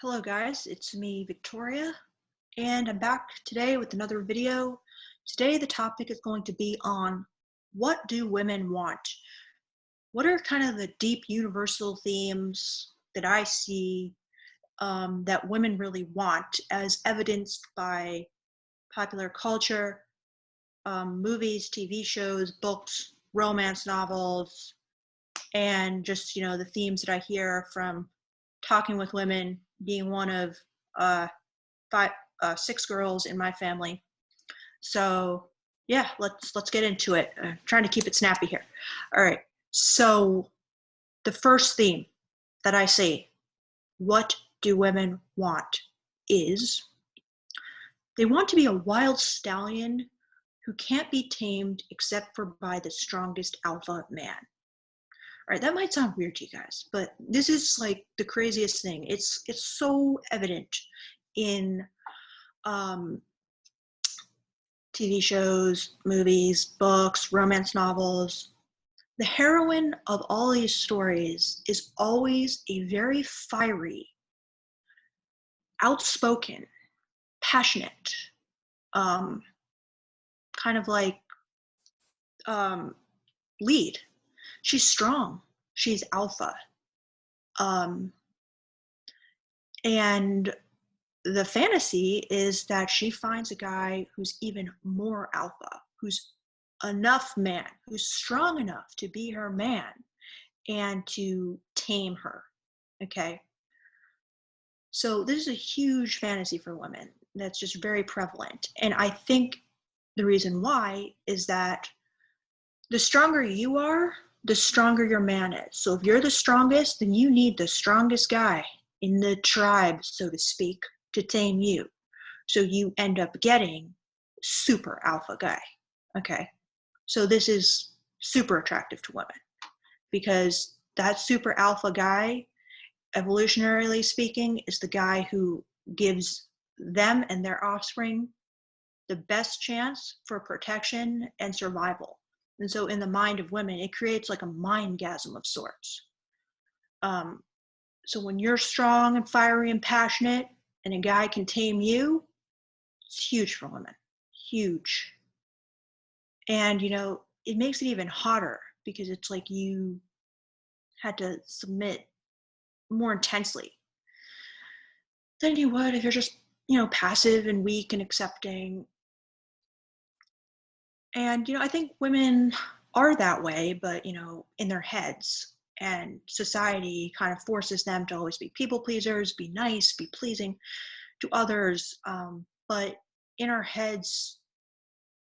Hello guys, it's me Victoria, and I'm back today with another video. Today the topic is going to be on what do women want? What are kind of the deep universal themes that I see that women really want as evidenced by popular culture, movies, TV shows, books, romance novels, and just, the themes that I hear from talking with women, being one of uh, six girls in my family. So yeah, let's get into it. Trying to keep it snappy here. All right. So the first theme that I see, what do women want, is they want to be a wild stallion who can't be tamed except for by the strongest alpha man. All right, that might sound weird to you guys, but this is like the craziest thing. It's so evident in TV shows, movies, books, romance novels. The heroine of all these stories is always a very fiery, outspoken, passionate, kind of like lead. She's strong. She's alpha. And the fantasy is that she finds a guy who's even more alpha, who's enough man, who's strong enough to be her man and to tame her. Okay. So this is a huge fantasy for women that's just very prevalent. And I think the reason why is that the stronger you are, the stronger your man is. So if you're the strongest, then you need the strongest guy in the tribe, so to speak, to tame you. So you end up getting super alpha guy. Okay. So this is super attractive to women because that super alpha guy, evolutionarily speaking, is the guy who gives them and their offspring the best chance for protection and survival. And so in the mind of women, it creates like a mindgasm of sorts. So when you're strong and fiery and passionate and a guy can tame you, it's huge for women. Huge. And, it makes it even hotter because it's like you had to submit more intensely than you would if you're just, passive and weak and accepting. And, I think women are that way, but, in their heads. And society kind of forces them to always be people pleasers, be nice, be pleasing to others. But in our heads,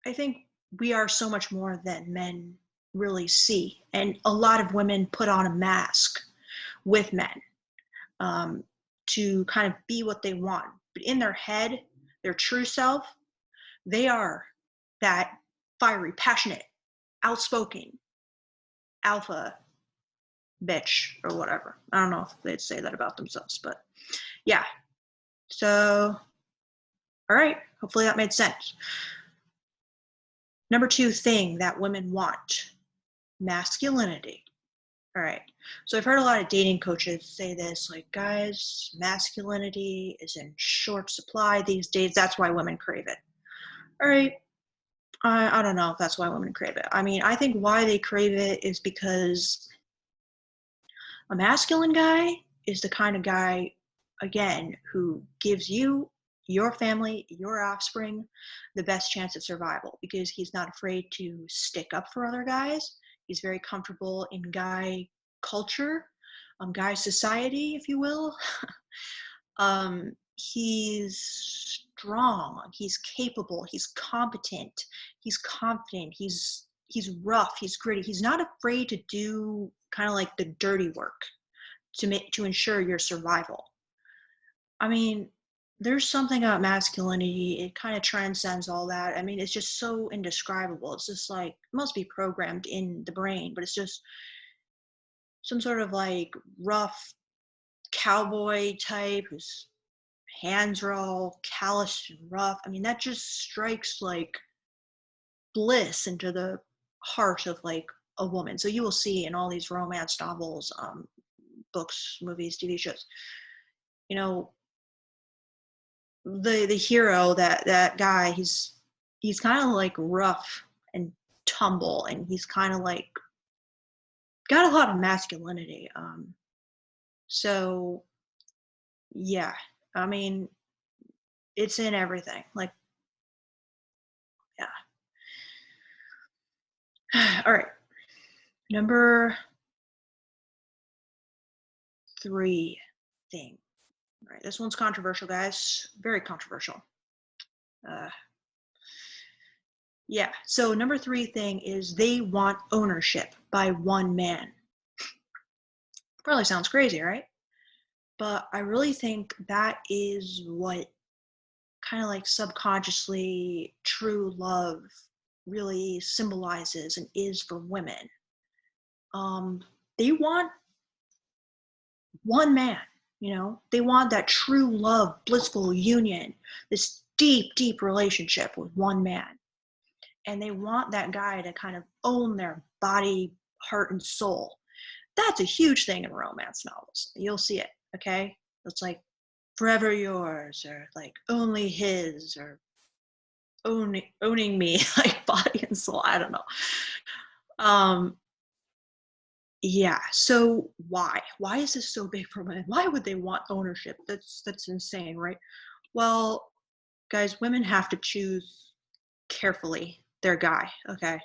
I think we are so much more than men really see. And a lot of women put on a mask with men to kind of be what they want. But in their head, their true self, they are that fiery, passionate, outspoken, alpha bitch or whatever. I don't know if they'd say that about themselves, but yeah. So, all right. Hopefully that made sense. Number 2 thing that women want, masculinity. All right. So I've heard a lot of dating coaches say this, like, guys, masculinity is in short supply these days. That's why women crave it. All right. I don't know if that's why women crave it. I mean, I think why they crave it is because a masculine guy is the kind of guy, again, who gives you, your family, your offspring, the best chance of survival because he's not afraid to stick up for other guys. He's very comfortable in guy culture, guy society, if you will. He's strong, he's capable, he's competent, he's confident, he's rough, he's gritty. He's not afraid to do kind of like the dirty work to ensure your survival. I mean, there's something about masculinity, it kind of transcends all that. I mean, it's just so indescribable. It's just like, it must be programmed in the brain, but it's just some sort of like rough cowboy type whose hands are all calloused and rough. I mean, that just strikes like bliss into the heart of like a woman. So you will see in all these romance novels, books, movies, TV shows, the hero, that guy, he's kind of like rough and tumble, and he's kind of like got a lot of masculinity. So yeah, I mean, it's in everything. Like, yeah. All right, number 3 thing. All right, this one's controversial, guys. Very controversial. Uh, yeah. So number 3 thing is they want ownership by one man. Probably sounds crazy, right? But I really think that is what kind of like subconsciously true love really symbolizes and is for women. They want one man, they want that true love, blissful union, this deep, deep relationship with one man. And they want that guy to kind of own their body, heart, and soul. That's a huge thing in romance novels. You'll see it, okay? It's like forever yours, or like only his, or owning me, like body and soul. I don't know. Um, yeah. So why? Why is this so big for women? Why would they want ownership? That's insane, right? Well, guys, women have to choose carefully their guy. Okay,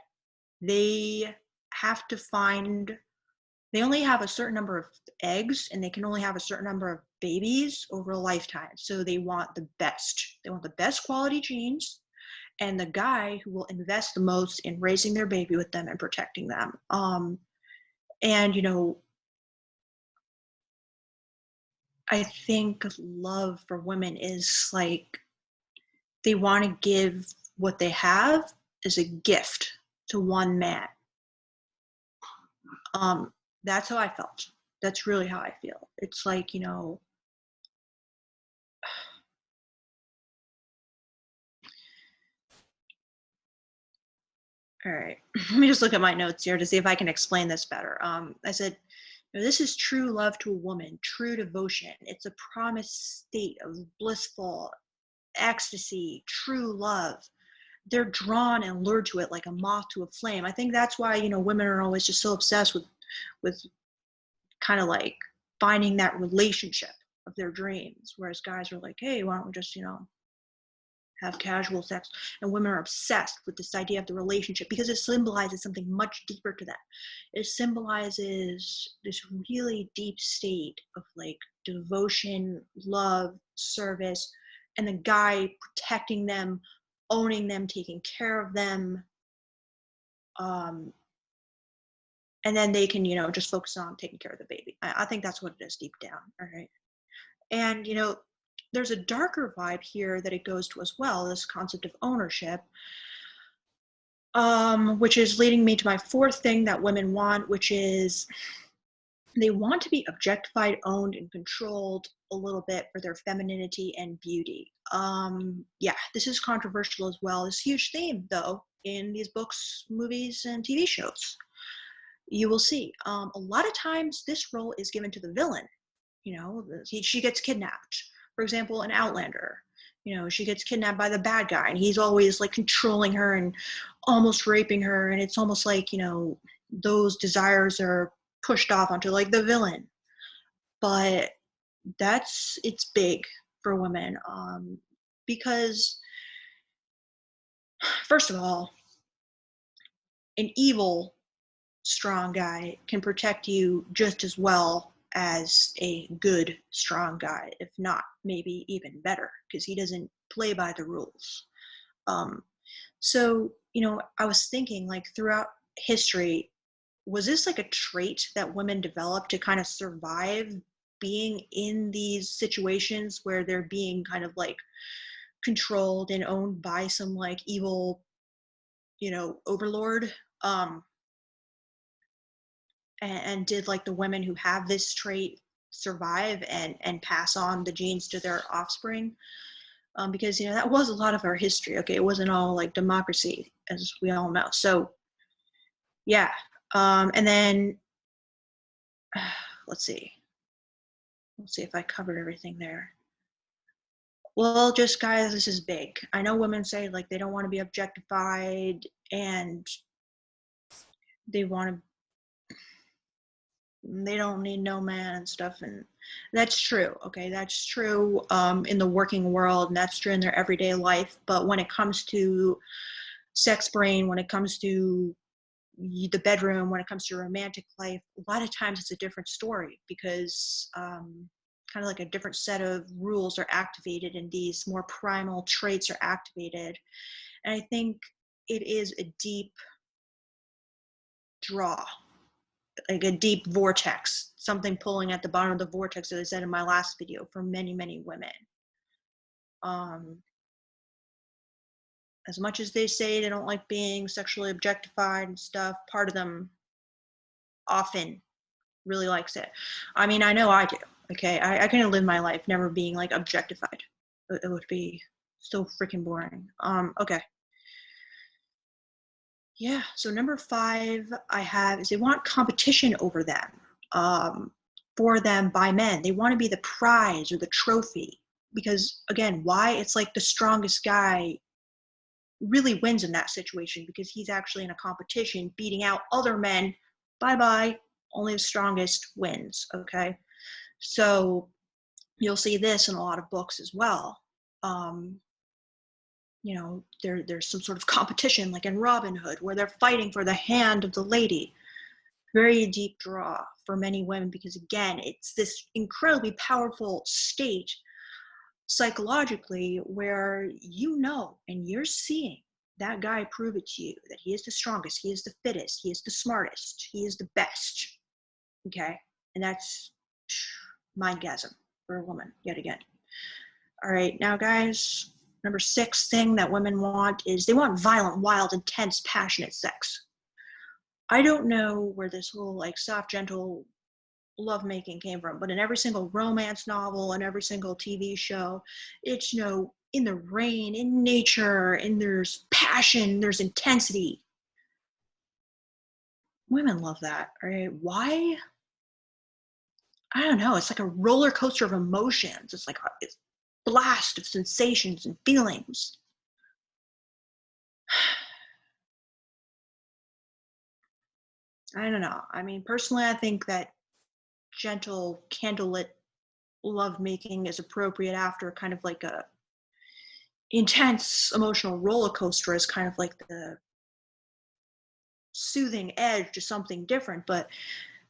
they have to find. They only have a certain number of eggs, and they can only have a certain number of babies over a lifetime. So they want the best. They want the best quality genes, and the guy who will invest the most in raising their baby with them and protecting them. And I think love for women is like they want to give what they have as a gift to one man. That's how I felt. That's really how I feel. It's like, all right, let me just look at my notes here to see if I can explain this better. I said, this is true love to a woman, true devotion. It's a promised state of blissful ecstasy, true love. They're drawn and lured to it like a moth to a flame. I think that's why, women are always just so obsessed with kind of like finding that relationship of their dreams. Whereas guys are like, hey, why don't we just, have casual sex? And women are obsessed with this idea of the relationship because it symbolizes something much deeper to them. It symbolizes this really deep state of like devotion, love, service, and the guy protecting them, owning them, taking care of them. And then they can, just focus on taking care of the baby. I think that's what it is deep down. All right. And, there's a darker vibe here that it goes to as well, this concept of ownership, which is leading me to my 4th thing that women want, which is they want to be objectified, owned, and controlled a little bit for their femininity and beauty. Yeah, this is controversial as well. It's a huge theme, though, in these books, movies, and TV shows. You will see. A lot of times this role is given to the villain. She gets kidnapped. For example, in Outlander, she gets kidnapped by the bad guy, and he's always like controlling her and almost raping her. And it's almost like, those desires are pushed off onto like the villain. But it's big for women, because first of all, an evil strong guy can protect you just as well as a good strong guy, if not maybe even better, because he doesn't play by the rules. So I was thinking, like, throughout history, was this like a trait that women developed to kind of survive being in these situations where they're being kind of like controlled and owned by some like evil overlord? And did like the women who have this trait survive and pass on the genes to their offspring? Because that was a lot of our history. Okay, it wasn't all like democracy, as we all know. So yeah. And then let's see if I covered everything there. Well, just guys, this is big. I know women say like they don't want to be objectified and they want to they don't need no man and stuff, and that's true. Okay, that's true in the working world, and that's true in their everyday life. But when it comes to sex brain, when it comes to the bedroom, when it comes to romantic life, a lot of times it's a different story because kind of like a different set of rules are activated and these more primal traits are activated. And I think it is a deep draw, like a deep vortex, something pulling at the bottom of the vortex, as I said in my last video, for many, many women. Um, as much as they say they don't like being sexually objectified and stuff, part of them often really likes it. I mean, I know I do. Okay, I couldn't live my life never being like objectified. It would be so freaking boring. Okay. Yeah. So number 5 I have is they want competition over them, um, for them by men. They want to be the prize or the trophy because again, why? It's like the strongest guy really wins in that situation because he's actually in a competition, beating out other men. Bye bye. Only the strongest wins. Okay. So you'll see this in a lot of books as well. Um, there's some sort of competition, like in Robin Hood, where they're fighting for the hand of the lady. Very deep draw for many women because, again, it's this incredibly powerful state psychologically where and you're seeing that guy prove it to you that he is the strongest, he is the fittest, he is the smartest, he is the best. Okay? And that's mindgasm for a woman, yet again. All right, now guys, number 6 thing that women want is they want violent, wild, intense, passionate sex. I don't know where this whole like soft, gentle lovemaking came from, but in every single romance novel and every single TV show, it's in the rain, in nature, and there's passion, there's intensity. Women love that, right? Why? I don't know. It's like a roller coaster of emotions. It's like a blast of sensations and feelings. I don't know. I mean, personally, I think that gentle, candlelit lovemaking is appropriate after kind of like a intense emotional roller coaster is kind of like the soothing edge to something different. But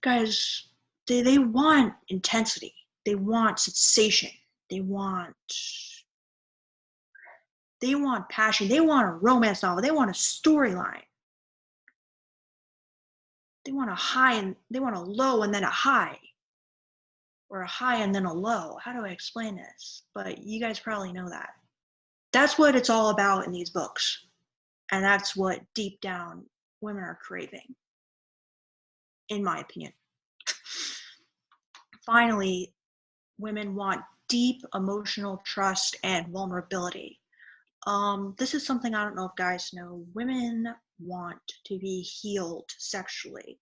guys, they want intensity. They want sensation. They want they want passion. They want a romance novel. They want a storyline. They want a high and they want a low and then a high. Or a high and then a low. How do I explain this? But you guys probably know that. That's what it's all about in these books. And that's what deep down women are craving, in my opinion. Finally, women want deep emotional trust and vulnerability. This is something I don't know if guys know. Women want to be healed sexually.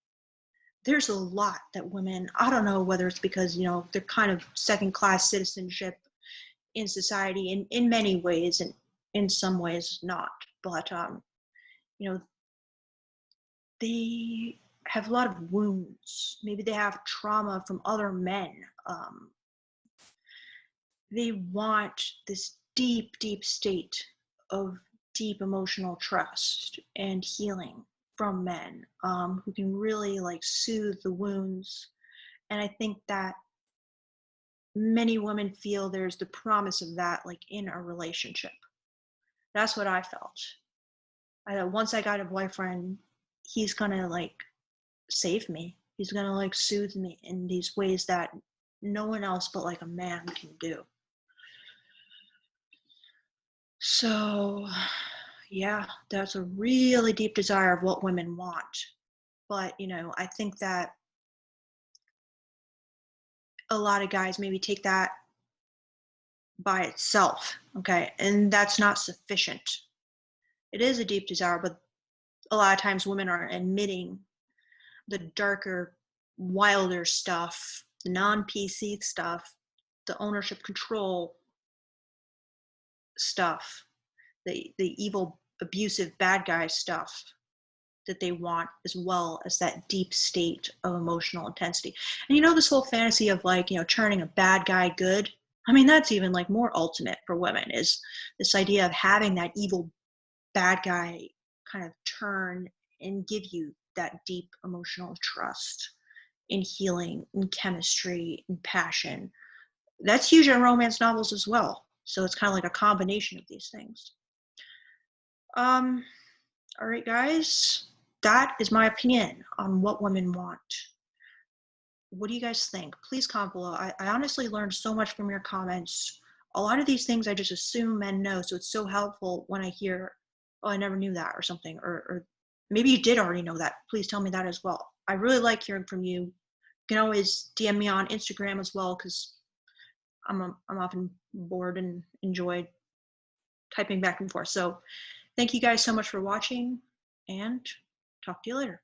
There's a lot that women, I don't know whether it's because, they're kind of second class citizenship in society in many ways, and in some ways not. But, you know, they have a lot of wounds. Maybe they have trauma from other men. Um, they want this deep, deep state of deep emotional trust and healing from men who can really like soothe the wounds. And I think that many women feel there's the promise of that like in a relationship. That's what I felt. Once I got a boyfriend, he's gonna like save me. He's gonna like soothe me in these ways that no one else but like a man can do. So, yeah, that's a really deep desire of what women want. But, I think that a lot of guys maybe take that by itself, okay? And that's not sufficient. It is a deep desire, but a lot of times women are admitting the darker, wilder stuff, the non-PC stuff, the ownership control, stuff, the evil, abusive, bad guy stuff that they want, as well as that deep state of emotional intensity. And this whole fantasy of like, turning a bad guy good. I mean, that's even like more ultimate for women, is this idea of having that evil bad guy kind of turn and give you that deep emotional trust in healing, in chemistry, in passion. That's huge in romance novels as well. So it's kind of like a combination of these things. All right, guys, that is my opinion on what women want. What do you guys think? Please comment below. I honestly learned so much from your comments. A lot of these things I just assume men know, so it's so helpful when I hear, oh, I never knew that, or something, or maybe you did already know that. Please tell me that as well. I really like hearing from you. You can always DM me on Instagram as well, because I'm often bored and enjoy typing back and forth. So thank you guys so much for watching, and talk to you later.